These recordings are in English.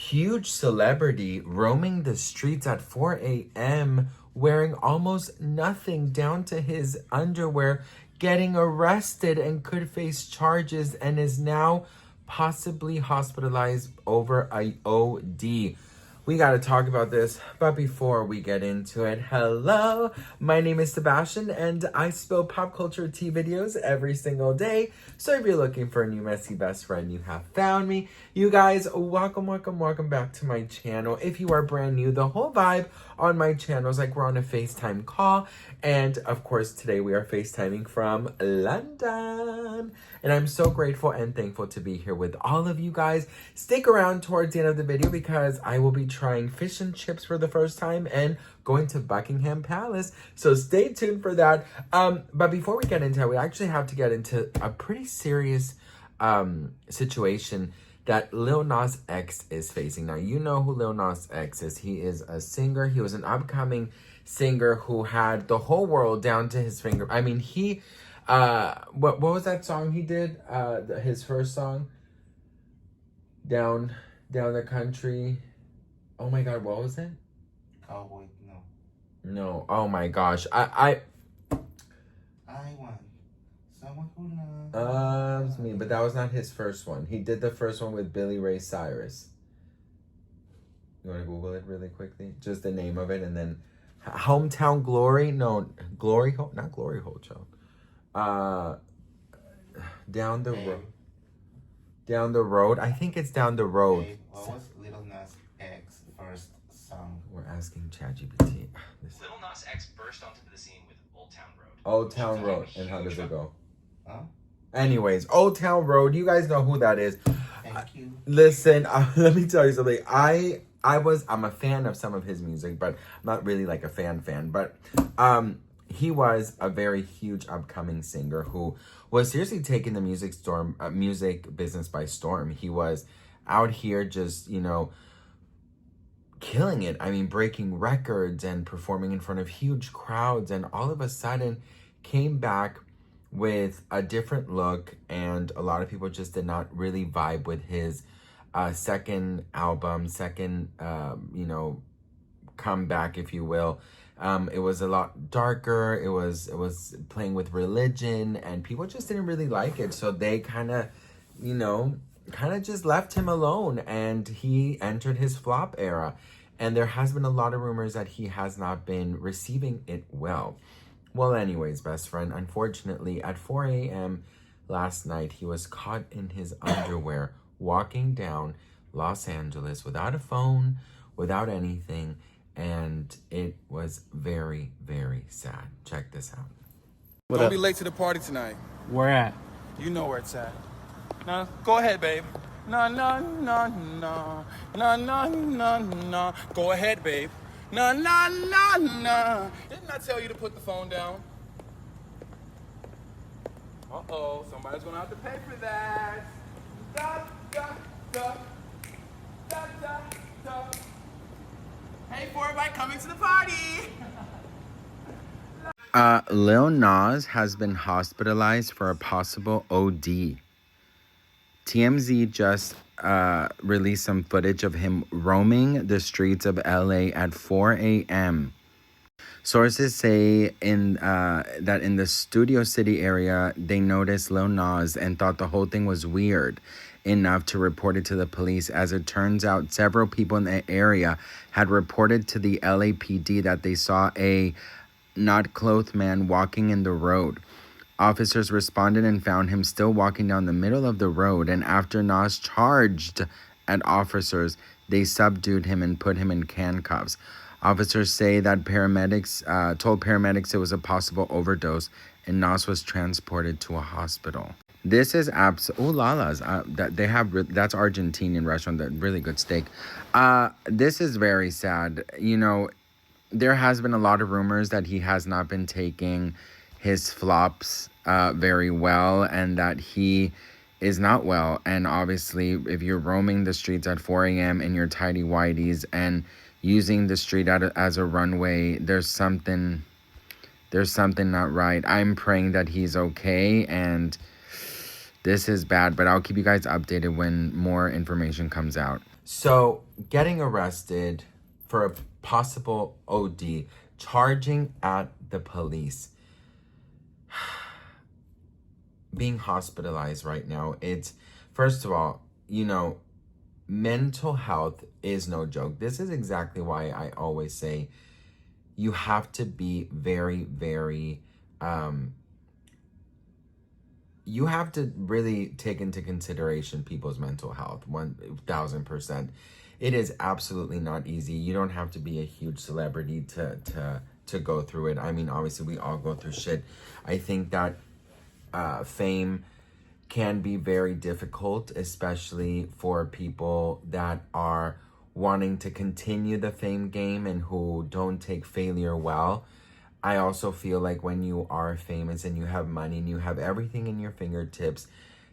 huge celebrity roaming the streets at 4 a.m. wearing almost nothing down to his underwear, getting arrested and could face charges and is now possibly hospitalized over a OD. We got to talk about this, but before we get into it, hello, my name is Sebastian, and I spill pop culture tea videos every single day. So if you're looking for a new messy best friend, you have found me. You guys, welcome back to my channel. If you are brand new, the whole vibe on my channel is like we're on a FaceTime call, and of course today we are FaceTiming from London. And I'm so grateful and thankful to be here with all of you guys. Stick around towards the end of the video because I will be trying fish and chips for the first time and going to Buckingham Palace. So stay tuned for that. But before we get into it, we actually have to get into a pretty serious situation that Lil Nas X is facing. Now, you know who Lil Nas X is. He is a singer. He was an upcoming singer who had the whole world down to his finger. I mean, he... what was that song he did? His first song, down the country. Oh my God, what was it? Cowboy, no. No, oh my gosh, I want someone who loves me, but that was not his first one. He did the first one with Billy Ray Cyrus. You want to Google it really quickly? Just the name of it, and then Hometown Glory. No, Glory Hole, not Glory Hole, child. Down the road. I think it's Down the Road. Babe, what was Lil Nas X's first song? We're asking ChatGPT. Lil Nas X burst onto the scene with Old Town Road. Old Town Road. And how does it go? Huh? Anyways, Old Town Road. You guys know who that is. Thank you. Listen, let me tell you something. I'm a fan of some of his music, but I'm not really like a fan. But he was a very huge upcoming singer who was seriously taking the music business by storm. He was out here just, killing it. I mean, breaking records and performing in front of huge crowds, and all of a sudden came back with a different look, and a lot of people just did not really vibe with his second album, comeback, if you will. It was a lot darker. It was playing with religion, and people just didn't really like it. So they kind of just left him alone, and he entered his flop era. And there has been a lot of rumors that he has not been receiving it well. Well, anyways, best friend, unfortunately, at 4 a.m. last night, he was caught in his underwear walking down Los Angeles without a phone, without anything. And it was very, very sad. Check this out. Don't be late to the party tonight. Where at? You know where it's at. Nah, go ahead, babe. Nah. Go ahead, babe. Nah. Didn't I tell you to put the phone down? Uh-oh, somebody's gonna have to pay for that. Da. Hey, for everybody coming to the party. Lil Nas has been hospitalized for a possible OD. TMZ just released some footage of him roaming the streets of LA at 4 a.m. Sources say that in the Studio City area, they noticed Lil Nas and thought the whole thing was weird enough to report it to the police. As it turns out, several people in the area had reported to the LAPD that they saw a not clothed man walking in the road. Officers responded and found him still walking down the middle of the road, and after Nas charged at officers, they subdued him and put him in handcuffs. Officers say that paramedics told paramedics it was a possible overdose, and Nas was transported to a hospital. This is Lala's. That's Argentinian restaurant, that really good steak. This is very sad. There has been a lot of rumors that he has not been taking his flops very well, and that he is not well. And obviously, if you're roaming the streets at 4 a.m. in your tidy whities and using the street as a runway, there's something not right. I'm praying that he's okay, and this is bad, but I'll keep you guys updated when more information comes out. So getting arrested for a possible OD, charging at the police, being hospitalized right now. It's, first of all, mental health is no joke. This is exactly why I always say you have to be very, very, you have to really take into consideration people's mental health, 1000%. It is absolutely not easy. You don't have to be a huge celebrity to go through it. I mean, obviously we all go through shit. I think that fame can be very difficult, especially for people that are wanting to continue the fame game and who don't take failure well. I also feel like when you are famous and you have money and you have everything in your fingertips,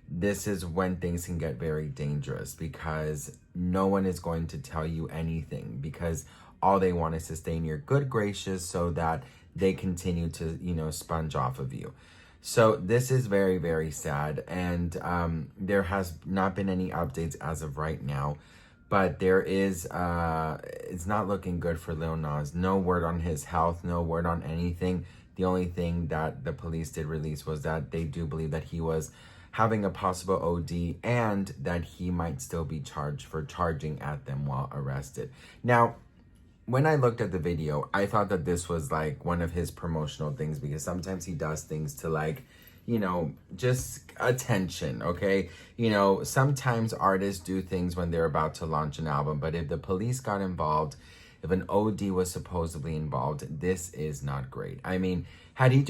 this is when things can get very dangerous, because no one is going to tell you anything, because all they want is to stay in your good graces so that they continue to, sponge off of you. So this is very, very sad, and there has not been any updates as of right now, but there is, it's not looking good for Lil Nas. No word on his health, no word on anything. The only thing that the police did release was that they do believe that he was having a possible OD and that he might still be charged for charging at them while arrested. Now, when I looked at the video, I thought that this was like one of his promotional things, because sometimes he does things to just attention, okay? Sometimes artists do things when they're about to launch an album, but if the police got involved, if an OD was supposedly involved, this is not great. I mean, had he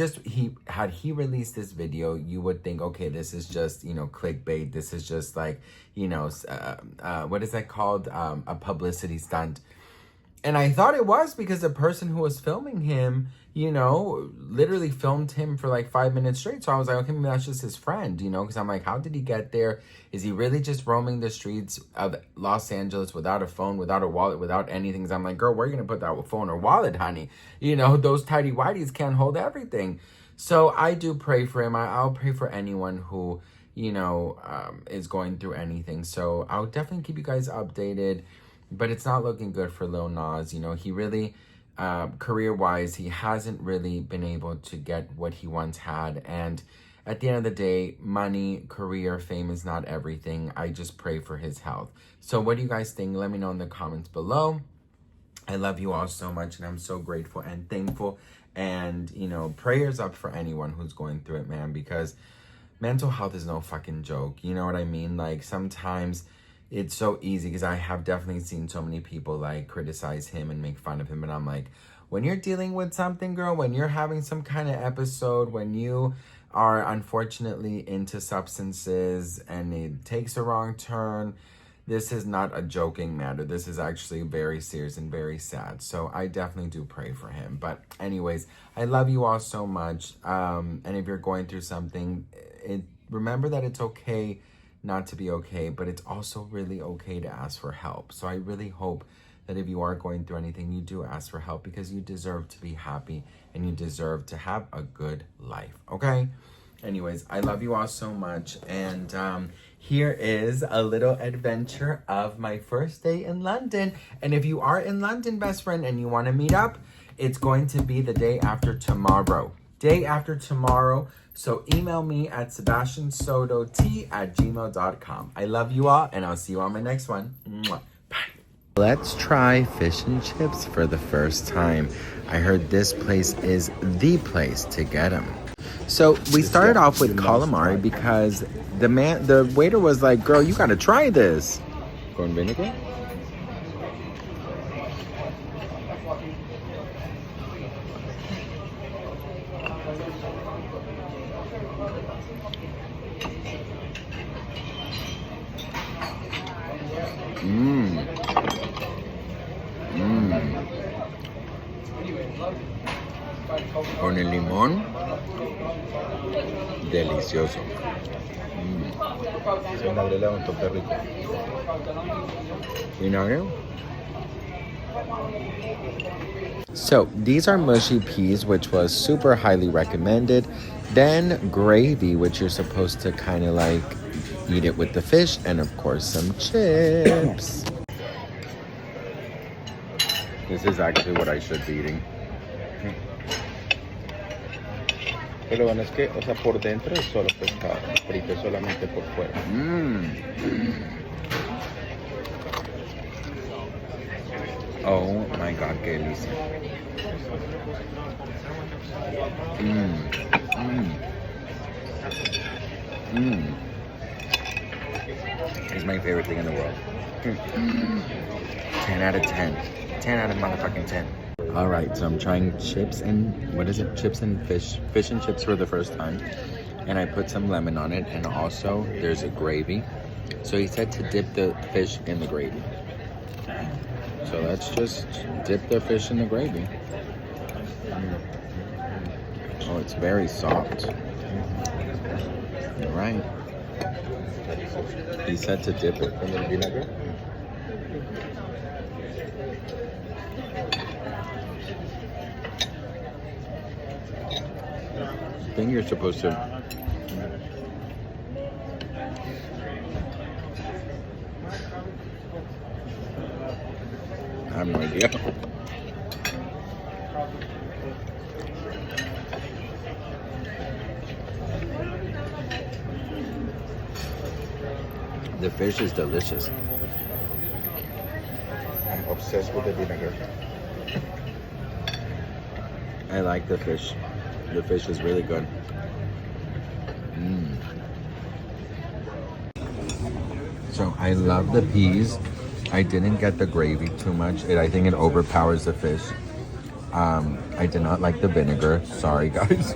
released this video, you would think, okay, this is just, clickbait. This is just like, what is that called? A publicity stunt. And I thought it was, because the person who was filming him, literally filmed him for like 5 minutes straight. So I was like, okay, maybe that's just his friend, because I'm like, how did he get there? Is he really just roaming the streets of Los Angeles without a phone, without a wallet, without anything? Because I'm like, girl, where are you going to put that phone or wallet, honey? Those tidy whities can't hold everything. So I do pray for him. I'll pray for anyone who, is going through anything. So I'll definitely keep you guys updated. But it's not looking good for Lil Nas. He really, career-wise, he hasn't really been able to get what he once had. And at the end of the day, money, career, fame is not everything. I just pray for his health. So what do you guys think? Let me know in the comments below. I love you all so much, and I'm so grateful and thankful. And, prayers up for anyone who's going through it, man, because mental health is no fucking joke. You know what I mean? Like, sometimes it's so easy, because I have definitely seen so many people criticize him and make fun of him. And I'm like, when you're dealing with something, girl, when you're having some kind of episode, when you are unfortunately into substances and it takes a wrong turn, this is not a joking matter. This is actually very serious and very sad. So I definitely do pray for him. But anyways, I love you all so much. And if you're going through something, remember that it's okay not to be okay, but it's also really okay to ask for help. So I really hope that if you are going through anything, you do ask for help, because you deserve to be happy and you deserve to have a good life, okay? Anyways, I love you all so much, and here is a little adventure of my first day in London. And if you are in London, best friend, and you want to meet up, it's going to be the day after tomorrow. Day after tomorrow. So email me at sebastiansodot@gmail.com. I love you all, and I'll see you on my next one. Mwah. Bye. Let's try fish and chips for the first time. I heard this place is the place to get them. So we started off with calamari because the waiter was like, girl, you gotta try this. Corn vinegar? Con el limón, delicioso. Se me agrega un toque rico. Vinagre. So these are mushy peas, which was super highly recommended. Then gravy, which you're supposed to kind of eat it with the fish, and of course some chips. This is actually what I should be eating. Pero bueno, es que, o sea, por dentro es solo pescado, frito solamente por fuera. Oh my god, qué delicia. It's my favorite thing in the world. 10 out of 10. 10 out of motherfucking 10. All right, so I'm trying chips and, what is it? Chips and fish. Fish and chips for the first time. And I put some lemon on it. And also, there's a gravy. So he said to dip the fish in the gravy. So let's just dip the fish in the gravy. Oh, it's very soft. All right. He said to dip it in the vinegar. I think you're supposed to. I have no idea. The fish is delicious. I'm obsessed with the vinegar. I like the fish. The fish is really good. So I love the peas. I didn't get the gravy too much. I think it overpowers the fish. I did not like the vinegar. Sorry, guys.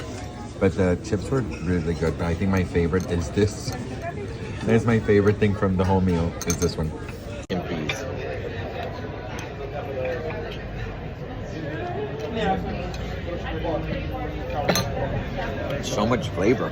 But the chips were really good. But I think my favorite is this. That's my favorite thing from the whole meal is this one. And peas. So much flavor.